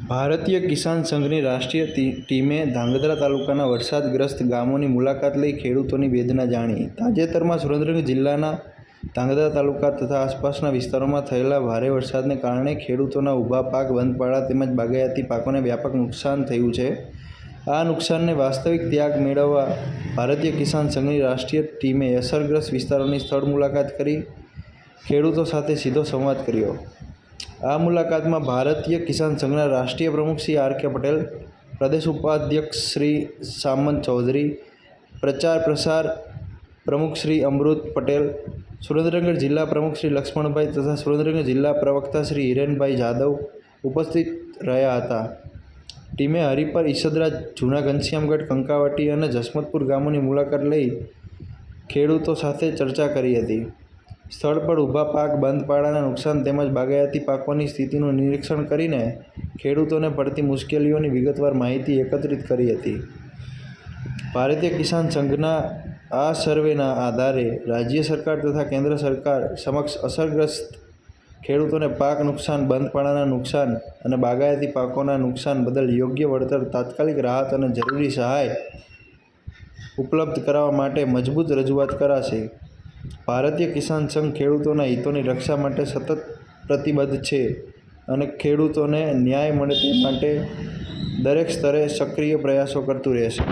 ભારતીય કિસાન સંઘની રાષ્ટ્રીય ટીમે ધાંગધ્રા તાલુકાના વરસાદગ્રસ્ત ગામોની મુલાકાત લઈ ખેડૂતોની વેદના જાણી. તાજેતરમાં સુરેન્દ્રનગર જિલ્લાના ધાંગધ્રા તાલુકા તથા આસપાસના વિસ્તારોમાં થયેલા ભારે વરસાદને કારણે ખેડૂતોના ઊભા પાક, બંધપાળા તેમજ બાગાયતી પાકોને વ્યાપક નુકસાન થયું છે. આ નુકસાનને વાસ્તવિક ત્યાગ મેળવવા ભારતીય કિસાન સંઘની રાષ્ટ્રીય ટીમે અસરગ્રસ્ત વિસ્તારોની સ્થળ મુલાકાત કરી ખેડૂતો સાથે સીધો સંવાદ કર્યો. આ મુલાકાતમાં ભારતીય કિસાન સંઘના રાષ્ટ્રીય પ્રમુખ શ્રી આર કે પટેલ, પ્રદેશ ઉપાધ્યક્ષ શ્રી સામંત ચૌધરી, પ્રચાર પ્રસાર પ્રમુખ શ્રી અમૃત પટેલ, સુરેન્દ્રનગર જિલ્લા પ્રમુખ શ્રી લક્ષ્મણભાઈ તથા સુરેન્દ્રનગર જિલ્લા પ્રવક્તા શ્રી હિરેનભાઈ જાદવ ઉપસ્થિત રહ્યા હતા. ટીમે હરિપર, ઈસદરા, જૂના ઘનશ્યામગઢ, કંકાવટી અને જસમતપુર ગામોની મુલાકાત લઈ ખેડૂતો સાથે ચર્ચા કરી હતી. સ્થળ પર ઊભા પાક, બંધપાળાના નુકસાન તેમજ બાગાયતી પાકોની સ્થિતિનું નિરીક્ષણ કરીને ખેડૂતોને પડતી મુશ્કેલીઓની વિગતવાર માહિતી એકત્રિત કરી હતી. ભારતીય કિસાન સંઘના આ સર્વેના આધારે રાજ્ય સરકાર તથા કેન્દ્ર સરકાર સમક્ષ અસરગ્રસ્ત ખેડૂતોને પાક નુકસાન, બંધપાળાના નુકસાન અને બાગાયતી પાકોના નુકસાન બદલ યોગ્ય વળતર, તાત્કાલિક રાહત અને જરૂરી સહાય ઉપલબ્ધ કરાવવા માટે મજબૂત રજૂઆત કરાશે. ભારતીય કિસાન સંઘ ખેડૂતોના હિતોની રક્ષા માટે સતત પ્રતિબદ્ધ છે અને ખેડૂતોને ન્યાય મળે તે માટે દરેક સ્તરે સક્રિય પ્રયાસો કરતું રહેશે.